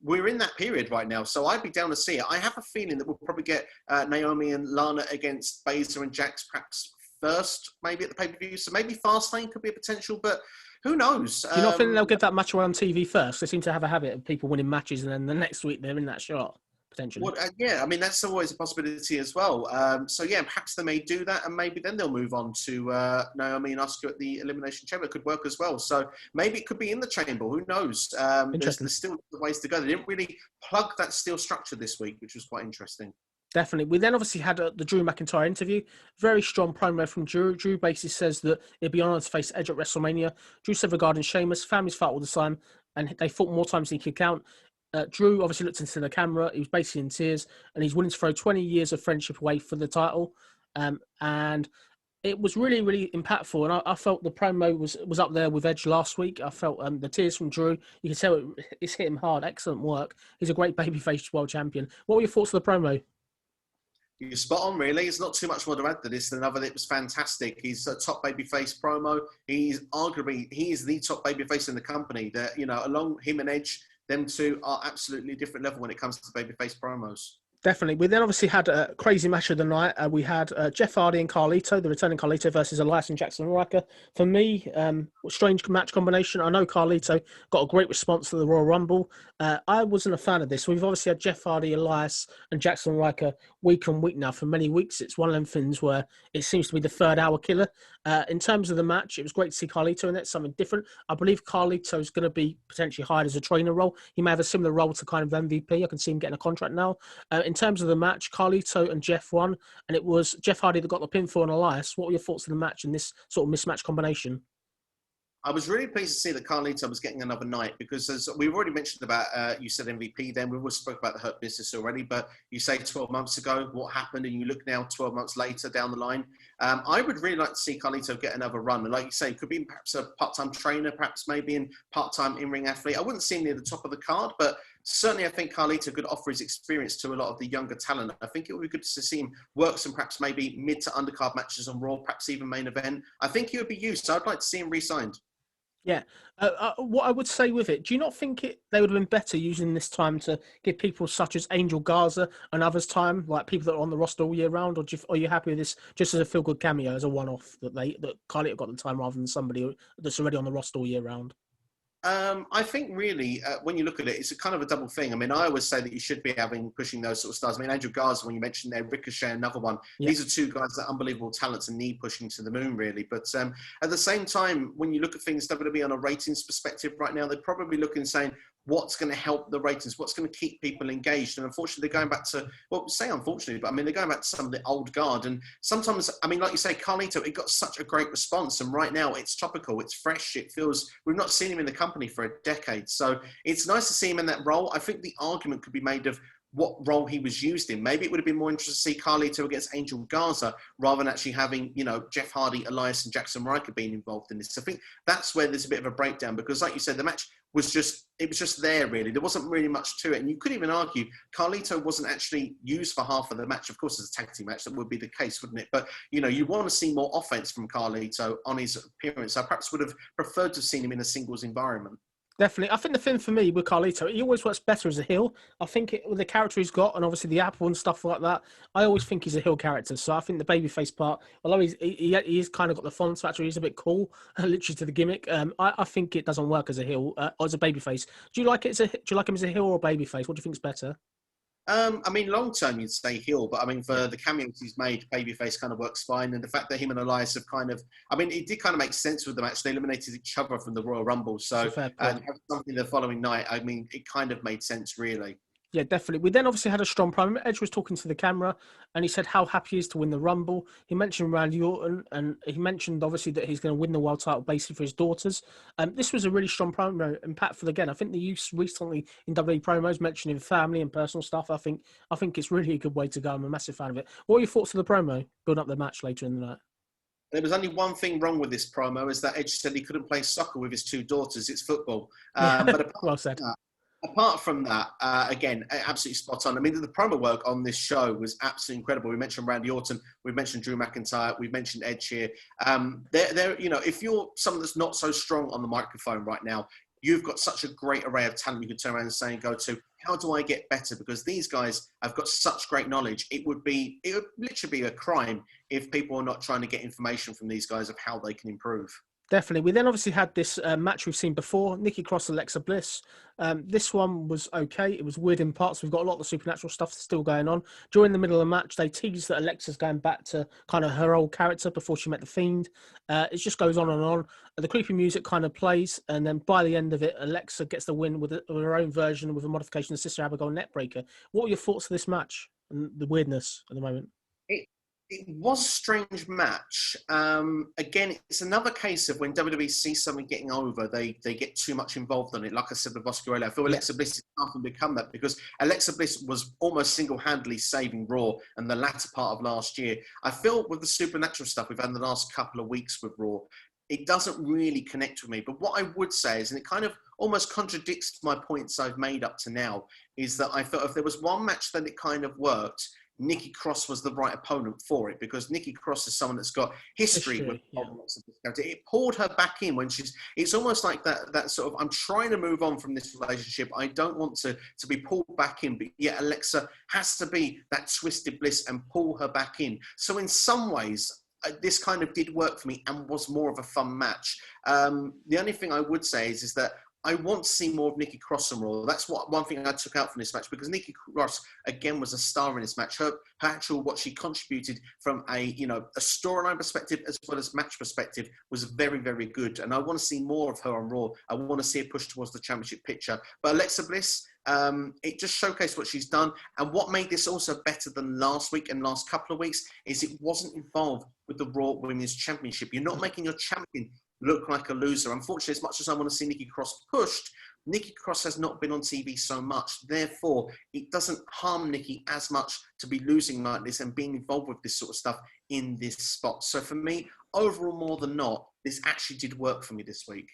we're in that period right now, so I'd be down to see it. I have a feeling that we'll probably get Naomi and Lana against Baszler and Jax perhaps first, maybe at the pay-per-view. So maybe Fastlane could be a potential, but who knows? Do you not think they'll give that match away on TV first? They seem to have a habit of people winning matches, and then the next week they're in that shot, potentially. Well, yeah, I mean, that's always a possibility as well. So, yeah, perhaps they may do that, and maybe then they'll move on to Naomi and Asuka at the Elimination Chamber. It could work as well. So maybe it could be in the Chamber. Who knows? There's still ways to go. They didn't really plug that steel structure this week, which was quite interesting. Definitely. We then obviously had the Drew McIntyre interview. Very strong promo from Drew. Drew basically says that it'd be honored to face Edge at WrestleMania. Drew said regarding Sheamus, families fight all the time, and they fought more times than he could count. Drew obviously looked into the camera. He was basically in tears, and he's willing to throw 20 years of friendship away for the title. And it was really, really impactful. And I felt the promo was up there with Edge last week. I felt the tears from Drew. You can tell it's hit him hard. Excellent work. He's a great babyface world champion. What were your thoughts of the promo? You're spot on, really. It's not too much more to add to this than other. It was fantastic. He's a top babyface promo. He is the top babyface in the company. That, you know, along him and Edge, them two are absolutely different level when it comes to babyface promos. Definitely. We then obviously had a crazy match of the night. We had Jeff Hardy and Kalito, the returning Kalito versus Elias and Jackson Riker. For me, strange match combination. I know Kalito got a great response to the Royal Rumble. I wasn't a fan of this. We've obviously had Jeff Hardy, Elias and Jackson Riker week on week now for many weeks. It's one of them things where it seems to be the third hour killer. In terms of the match, it was great to see Kalito in it, something different. I believe Kalito is going to be potentially hired as a trainer role. He may have a similar role to kind of MVP. I can see him getting a contract now. In terms of the match, Kalito and Jeff won, and it was Jeff Hardy that got the pinfall on Elias. What were your thoughts of the match and this sort of mismatch combination? I was really pleased to see that Carlito was getting another night because, as we've already mentioned about, you said MVP then, we always spoke about the Hurt Business already, but you say 12 months ago, what happened, and you look now 12 months later down the line. I would really like to see Carlito get another run. And like you say, it could be perhaps a part-time trainer, perhaps maybe in part-time in-ring athlete. I wouldn't see him near the top of the card, but certainly I think Carlito could offer his experience to a lot of the younger talent. I think it would be good to see him work some perhaps maybe mid to undercard matches on Raw, perhaps even main event. I think he would be used, so I'd like to see him re-signed. Yeah. What I would say with it, do you not think they would have been better using this time to give people such as Angel Garza and others time, like people that are on the roster all year round, or are you happy with this just as a feel-good cameo, as a one-off, that Carlito got the time rather than somebody that's already on the roster all year round? I think really, when you look at it, it's a kind of a double thing. I mean, I always say that you should be pushing those sort of stars. I mean, Angel Garza, when you mentioned there, Ricochet, another one. Yeah. These are two guys that are unbelievable talents and need pushing to the moon, really. But at the same time, when you look at things WWE on a ratings perspective right now, they're probably looking saying, what's going to help the ratings? What's going to keep people engaged? And unfortunately, they're going back to, well, say unfortunately, but I mean, they're going back to some of the old guard. And sometimes, I mean, like you say, Carlito, it got such a great response. And right now, it's topical, it's fresh. It feels, we've not seen him in the company for a decade. So it's nice to see him in that role. I think the argument could be made of, what role he was used in. Maybe it would have been more interesting to see Carlito against Angel Garza rather than actually having, Jeff Hardy, Elias, and Jackson Riker being involved in this. I think that's where there's a bit of a breakdown because, like you said, the match was just there, really. There wasn't really much to it. And you could even argue Carlito wasn't actually used for half of the match. Of course, as a tag team match, that would be the case, wouldn't it? But, you want to see more offense from Carlito on his appearance. I perhaps would have preferred to have seen him in a singles environment. Definitely. I think the thing for me with Carlito, he always works better as a heel. I think with the character he's got and obviously the Apple and stuff like that, I always think he's a heel character. So I think the babyface part, although he's kind of got the fun factor, he's a bit cool, literally to the gimmick. I think it doesn't work as a heel or as a babyface. Do you like him as a heel or a babyface? What do you think is better? Long term, you'd say heel, but for the cameos he's made, babyface kind of works fine. And the fact that him and Elias have it did kind of make sense with the match. They eliminated each other from the Royal Rumble. So, have something the following night, it kind of made sense, really. Yeah, definitely. We then obviously had a strong promo. Edge was talking to the camera and he said how happy he is to win the Rumble. He mentioned Randy Orton and he mentioned obviously that he's going to win the world title basically for his daughters. This was a really strong promo, impactful again. I think the use recently in WWE promos mentioning family and personal stuff. I think it's really a good way to go. I'm a massive fan of it. What are your thoughts of the promo? Build up the match later in the night. There was only one thing wrong with this promo is that Edge said he couldn't play soccer with his two daughters. It's football. But well said. Apart from that, again, absolutely spot on. The promo work on this show was absolutely incredible. We mentioned Randy Orton, we mentioned Drew McIntyre, we mentioned Edge here. If you're someone that's not so strong on the microphone right now, you've got such a great array of talent you could turn around and say and go to, how do I get better? Because these guys have got such great knowledge. It would literally be a crime if people are not trying to get information from these guys of how they can improve. Definitely. We then obviously had this match we've seen before, Nikki Cross, Alexa Bliss. This one was okay. It was weird in parts. We've got a lot of the supernatural stuff still going on. During the middle of the match, they teased that Alexa's going back to kind of her old character before she met the Fiend. It just goes on and on. The creepy music kind of plays, and then by the end of it, Alexa gets the win with her own version with a modification of Sister Abigail Neckbreaker. What are your thoughts of this match and the weirdness at the moment? It was a strange match. Again, it's another case of when WWE sees someone getting over, they get too much involved in it. Like I said with Asuka earlier, I feel Alexa Bliss is starting to become that because Alexa Bliss was almost single-handedly saving Raw in the latter part of last year. I feel with the supernatural stuff we've had in the last couple of weeks with Raw, it doesn't really connect with me. But what I would say is, and it kind of almost contradicts my points I've made up to now, is that I felt if there was one match that it kind of worked, Nikki Cross was the right opponent for it because Nikki Cross is someone that's got history with problems of this character. It pulled her back in when it's almost like that sort of, I'm trying to move on from this relationship. I don't want to be pulled back in, but yet Alexa has to be that twisted bliss and pull her back in. So in some ways, this kind of did work for me and was more of a fun match. The only thing I would say is that I want to see more of Nikki Cross on Raw. That's one thing I took out from this match because Nikki Cross again was a star in this match. Her actual what she contributed from a storyline perspective as well as match perspective was very, very good. And I want to see more of her on Raw. I want to see her push towards the championship picture. But Alexa Bliss, it just showcased what she's done. And what made this also better than last week and last couple of weeks is it wasn't involved with the Raw Women's Championship. You're not making your champion look like a loser. Unfortunately, as much as I want to see Nikki Cross pushed, Nikki Cross has not been on TV so much. Therefore, it doesn't harm Nikki as much to be losing like this and being involved with this sort of stuff in this spot. So for me, overall, more than not, this actually did work for me this week.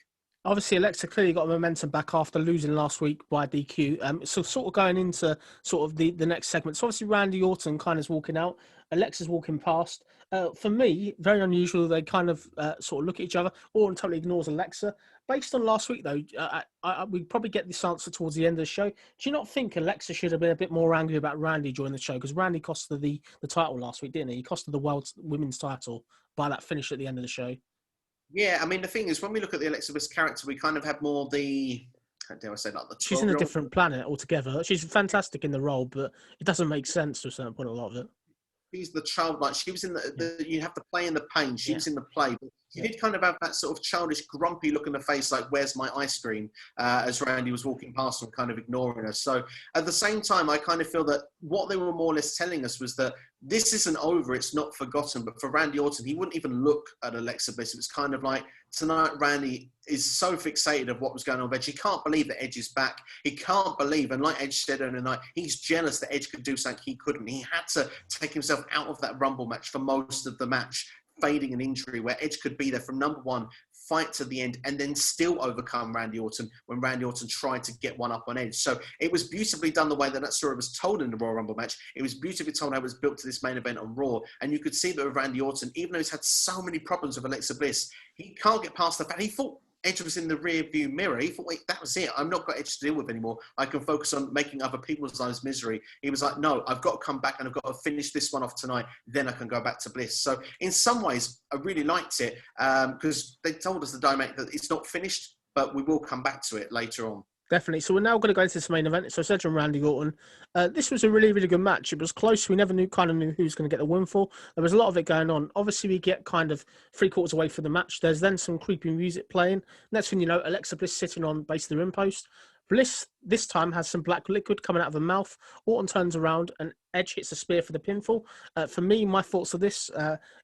Obviously, Alexa clearly got momentum back after losing last week by DQ. So sort of going into sort of the next segment. So obviously, Randy Orton kind of is walking out. Alexa's walking past. For me, very unusual. They kind of sort of look at each other. Orton totally ignores Alexa. Based on last week, though, we probably get this answer towards the end of the show. Do you not think Alexa should have been a bit more angry about Randy during the show? Because Randy cost her the title last week, didn't he? He cost her the World Women's title by that finish at the end of the show. Yeah, the thing is, when we look at the Alexa Bliss character, we kind of have more how dare I say that? She's in a different planet altogether. She's fantastic in the role, but it doesn't make sense to a certain point, a lot of it. She's the childlike. She was in you have to play in the pain. She was in the play. But He did kind of have that sort of childish, grumpy look in the face, like, where's my ice cream, as Randy was walking past him, kind of ignoring us. So at the same time, I kind of feel that what they were more or less telling us was that this isn't over, it's not forgotten. But for Randy Orton, he wouldn't even look at Alexa Bliss. It was kind of like, tonight, Randy is so fixated of what was going on with Edge. He can't believe that Edge is back. He can't believe, and like Edge said on the night, he's jealous that Edge could do something he couldn't. He had to take himself out of that Rumble match for most of the match, fading an injury, where Edge could be there from number one, fight to the end, and then still overcome Randy Orton when Randy Orton tried to get one up on Edge. So it was beautifully done the way that story was told in the Royal Rumble match. It was beautifully told how it was built to this main event on Raw. And you could see that with Randy Orton, even though he's had so many problems with Alexa Bliss, he can't get past the fact he thought Edge was in the rear view mirror. He thought, wait, that was it. I'm not got Edge to deal with anymore. I can focus on making other people's lives misery. He was like, no, I've got to come back and I've got to finish this one off tonight. Then I can go back to Bliss. So in some ways, I really liked it because they told us the dynamic that it's not finished, but we will come back to it later on. Definitely. So we're now going to go into this main event. So Edge and Randy Orton. This was a really, really good match. It was close. We never knew who was going to get the win for. There was a lot of it going on. Obviously, we get kind of 3/4 away from the match. There's then some creepy music playing. Next thing you know, Alexa Bliss sitting on basically the ring post. Bliss this time has some black liquid coming out of her mouth. Orton turns around and Edge hits a spear for the pinfall. For me, my thoughts of this,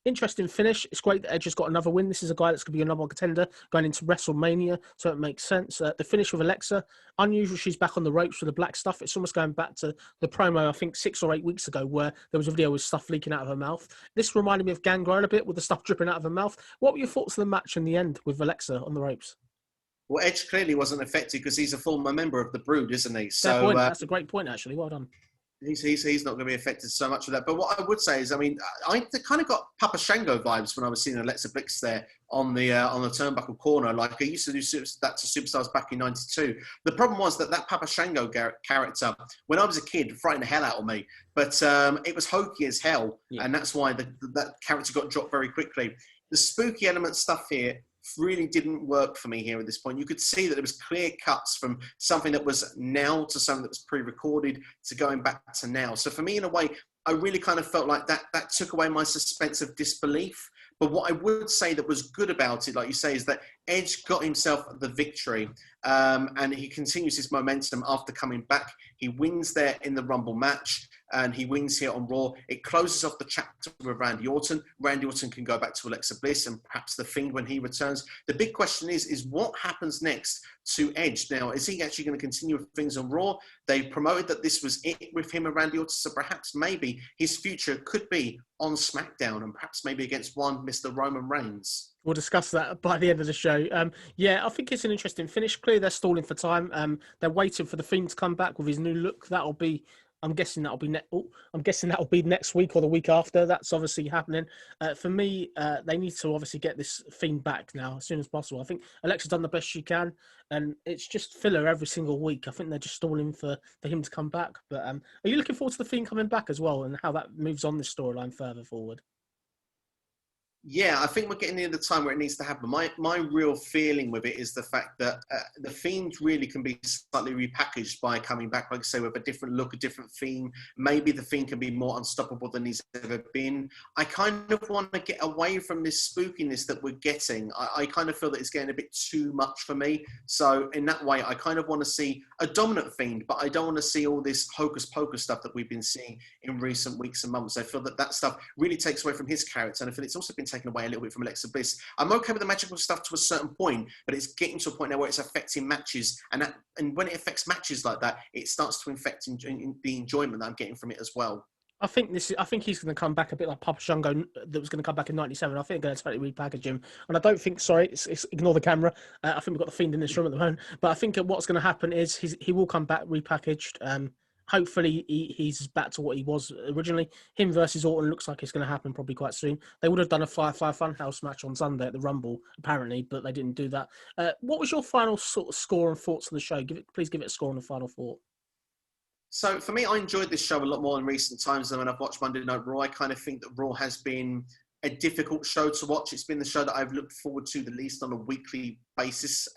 interesting finish. It's great that Edge has got another win. This is a guy that's going to be a number one contender going into WrestleMania, so it makes sense. The finish with Alexa, unusual. She's back on the ropes with the black stuff. It's almost going back to the promo, I think, 6 or 8 weeks ago, where there was a video with stuff leaking out of her mouth. This reminded me of Gangrel a bit, with the stuff dripping out of her mouth. What were your thoughts of the match in the end with Alexa on the ropes? Well, Edge clearly wasn't affected because he's a former member of the Brood, isn't he? So that's a great point, actually. Well done. He's not going to be affected so much with that. But what I would say is, I mean, I kind of got Papa Shango vibes when I was seeing Alexa Bliss there on the turnbuckle corner. Like I used to do that to Superstars back in '92. The problem was that Papa Shango character, when I was a kid, frightened the hell out of me. But it was hokey as hell, and that's why that character got dropped very quickly. The spooky element stuff here really didn't work for me here at this point. You could see that there was clear cuts from something that was now to something that was pre-recorded to going back to now. So for me, in a way, I really kind of felt like that took away my suspense of disbelief. But what I would say that was good about it, like you say, is that Edge got himself the victory, and he continues his momentum after coming back. He wins there in the Rumble match, and he wins here on Raw. It closes off the chapter with Randy Orton. Randy Orton can go back to Alexa Bliss and perhaps The Fiend when he returns. The big question is what happens next to Edge? Now, is he actually going to continue with things on Raw? They promoted that this was it with him and Randy Orton, so perhaps maybe his future could be on SmackDown and perhaps maybe against one Mr. Roman Reigns. We'll discuss that by the end of the show. I think it's an interesting finish. Clearly, they're stalling for time. They're waiting for The Fiend to come back with his new look. I'm guessing that'll be next week or the week after. That's obviously happening. For me, they need to obviously get this Fiend back now as soon as possible. I think Alexa's done the best she can, and it's just filler every single week. I think they're just stalling for him to come back. But are you looking forward to the Fiend coming back as well, and how that moves on this storyline further forward? Yeah, I think we're getting near the time where it needs to happen. My real feeling with it is the fact that the Fiend really can be slightly repackaged by coming back, like I say, with a different look, a different theme. Maybe the Fiend can be more unstoppable than he's ever been. I kind of want to get away from this spookiness that we're getting. I kind of feel that it's getting a bit too much for me. So in that way, I kind of want to see a dominant Fiend, but I don't want to see all this hocus pocus stuff that we've been seeing in recent weeks and months. I feel that stuff really takes away from his character, and I feel it's also been taken away a little bit from Alexa Bliss. I'm okay with the magical stuff to a certain point, but it's getting to a point now where it's affecting matches, and when it affects matches like that, it starts to affect the enjoyment that I'm getting from it as well. I think he's going to come back a bit like Papa Shango that was going to come back in '97. I think they're going to totally repackage him, and I don't think. Sorry, it's ignore the camera. I think we've got the Fiend in this room at the moment, but I think what's going to happen is he will come back repackaged. Hopefully he's back to what he was originally. Him versus Orton looks like it's going to happen probably quite soon. They would have done a Firefly Funhouse match on Sunday at the Rumble, apparently, but they didn't do that. What was your final sort of score and thoughts on the show? Please give it a score and a final thought. So for me, I enjoyed this show a lot more in recent times than when I've watched Monday Night Raw. I kind of think that Raw has been a difficult show to watch. It's been the show that I've looked forward to the least on a weekly basis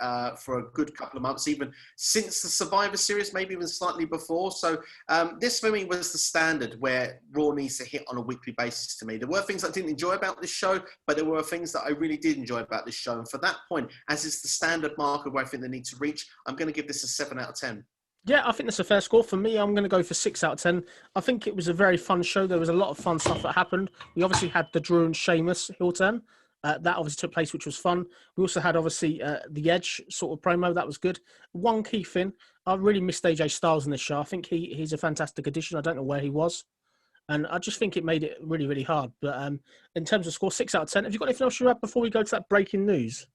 for a good couple of months, even since the Survivor Series, maybe even slightly before. So this for me was the standard where Raw needs to hit on a weekly basis to me. There were things I didn't enjoy about this show, but there were things that I really did enjoy about this show. And for that point, as it's the standard marker where I think they need to reach, I'm going to give this a 7 out of 10. Yeah, I think that's a fair score. For me, I'm going to go for 6 out of 10. I think it was a very fun show. There was a lot of fun stuff that happened. We obviously had the Drew and Sheamus heel turn. That obviously took place, which was fun. We also had, obviously, the Edge sort of promo. That was good. One key thing, I really missed AJ Styles in this show. I think he's a fantastic addition. I don't know where he was. And I just think it made it really, really hard. But in terms of score, 6 out of 10. Have you got anything else you add before we go to that breaking news?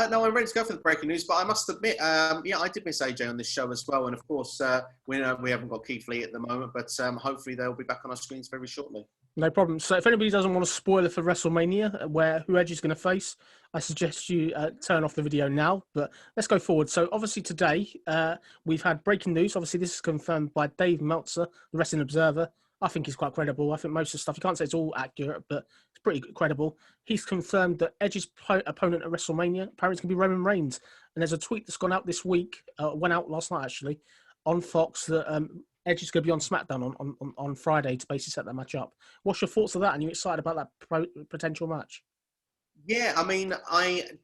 No, I'm ready to go for the breaking news, but I must admit, yeah, I did miss AJ on this show as well. And of course, we know we haven't got Keith Lee at the moment, but hopefully they'll be back on our screens very shortly. No problem. So if anybody doesn't want to spoil it for WrestleMania, who Edge is going to face, I suggest you turn off the video now. But let's go forward. So obviously today, we've had breaking news. Obviously, this is confirmed by Dave Meltzer, the Wrestling Observer. I think he's quite credible. I think most of the stuff, you can't say it's all accurate, but it's pretty credible. He's confirmed that Edge's opponent at WrestleMania apparently is going to be Roman Reigns. And there's a tweet that's gone out this week, went out last night actually, on Fox that Edge is going to be on SmackDown on Friday to basically set that match up. What's your thoughts of that? And you excited about that potential match? Yeah, I mean,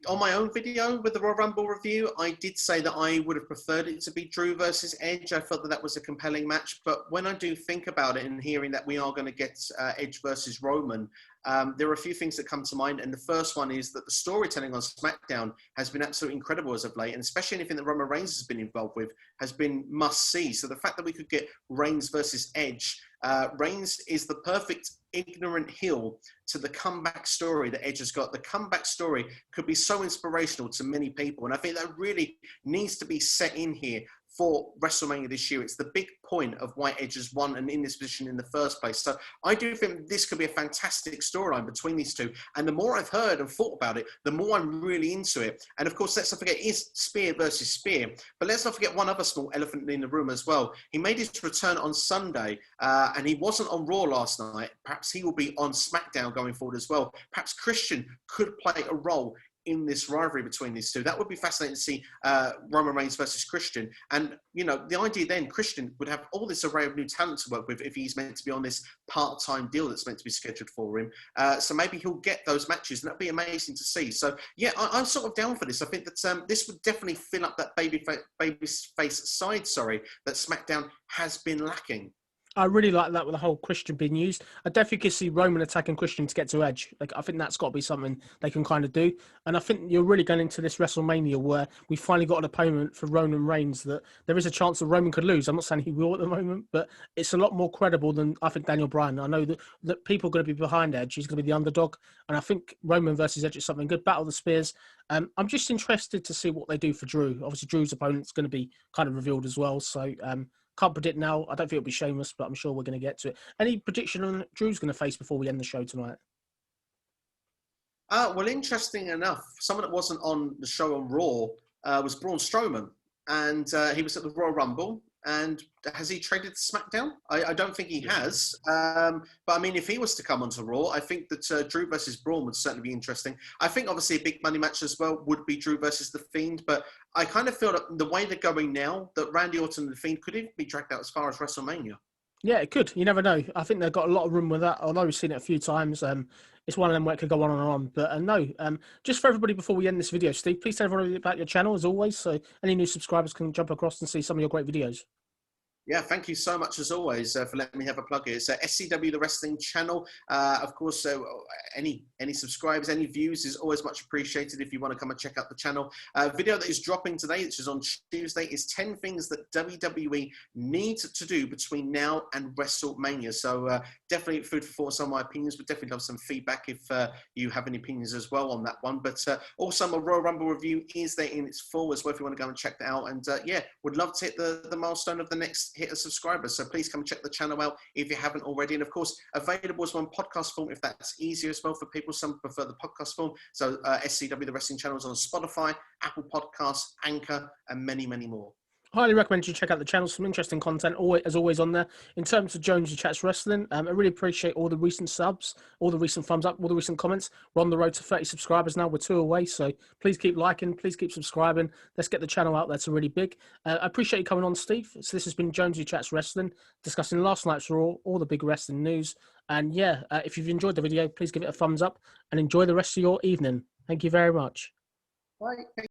on my own video with the Royal Rumble review, I did say that I would have preferred it to be Drew versus Edge. I felt that was a compelling match. But when I do think about it and hearing that we are going to get Edge versus Roman, there are a few things that come to mind. And the first one is that the storytelling on SmackDown has been absolutely incredible as of late. And especially anything that Roman Reigns has been involved with has been must-see. So the fact that we could get Reigns versus Edge, Reigns is the perfect ignorant heel to the comeback story that Edge has got. The comeback story could be so inspirational to many people. And I think that really needs to be set in here for WrestleMania this year. It's the big point of why Edge has won and in this position in the first place. So I do think this could be a fantastic storyline between these two. And the more I've heard and thought about it, the more I'm really into it. And of course, let's not forget, it's Spear versus Spear. But let's not forget one other small elephant in the room as well. He made his return on Sunday and he wasn't on Raw last night. Perhaps he will be on SmackDown going forward as well. Perhaps Christian could play a role in this rivalry between these two. That would be fascinating to see Roman Reigns versus Christian. And, you know, the idea then, Christian would have all this array of new talent to work with if he's meant to be on this part-time deal that's meant to be scheduled for him. So maybe he'll get those matches, and that'd be amazing to see. So, yeah, I'm sort of down for this. I think that this would definitely fill up that babyface side, that SmackDown has been lacking. I really like that with the whole Christian being used. I definitely could see Roman attacking Christian to get to Edge. Like, I think that's got to be something they can kind of do. And I think you're really going into this WrestleMania where we finally got an opponent for Roman Reigns that there is a chance that Roman could lose. I'm not saying he will at the moment, but it's a lot more credible than I think Daniel Bryan. I know that people are going to be behind Edge. He's going to be the underdog. And I think Roman versus Edge is something good. Battle of the Spears. I'm just interested to see what they do for Drew. Obviously, Drew's opponent is going to be kind of revealed as well. So, can't predict now. I don't think it'll be Sheamus, but I'm sure we're going to get to it. Any prediction on Drew's going to face before we end the show tonight? Well, interesting enough, someone that wasn't on the show on Raw was Braun Strowman. And he was at the Royal Rumble. And has he traded to SmackDown? I don't think he has. But I mean, if he was to come onto Raw, I think that Drew versus Braun would certainly be interesting. I think obviously a big money match as well would be Drew versus The Fiend. But I kind of feel that the way they're going now, that Randy Orton and The Fiend could even be dragged out as far as WrestleMania. Yeah, it could. You never know. I think they've got a lot of room with that. Although we've seen it a few times. It's one of them where it could go on and on. But no, just for everybody before we end this video, Steve, please tell everybody about your channel as always. So any new subscribers can jump across and see some of your great videos. Yeah, thank you so much as always for letting me have a plug here. It's SCW, the wrestling channel. Of course, any subscribers, any views is always much appreciated if you want to come and check out the channel. Video that is dropping today, which is on Tuesday, is 10 things that WWE needs to do between now and WrestleMania. So definitely food for thought, some of my opinions, but definitely love some feedback if you have any opinions as well on that one. But also my Royal Rumble review is there in its full as well if you want to go and check that out. And yeah, would love to hit the milestone of the next hit of subscribers. So please come check the channel out if you haven't already. And of course, available as one podcast form if that's easier as well for people. Some prefer the podcast form. So SCW, the wrestling channel, is on Spotify, Apple Podcasts, Anchor, and many, many more. Highly recommend you check out the channel. Some interesting content, always, as always, on there. In terms of Jonesy Chats Wrestling, I really appreciate all the recent subs, all the recent thumbs up, all the recent comments. We're on the road to 30 subscribers now. We're 2 away, so please keep liking, please keep subscribing. Let's get the channel out there to really big. I appreciate you coming on, Steve. So this has been Jonesy Chats Wrestling, discussing last night's Raw, all the big wrestling news. And yeah, if you've enjoyed the video, please give it a thumbs up and enjoy the rest of your evening. Thank you very much. Bye.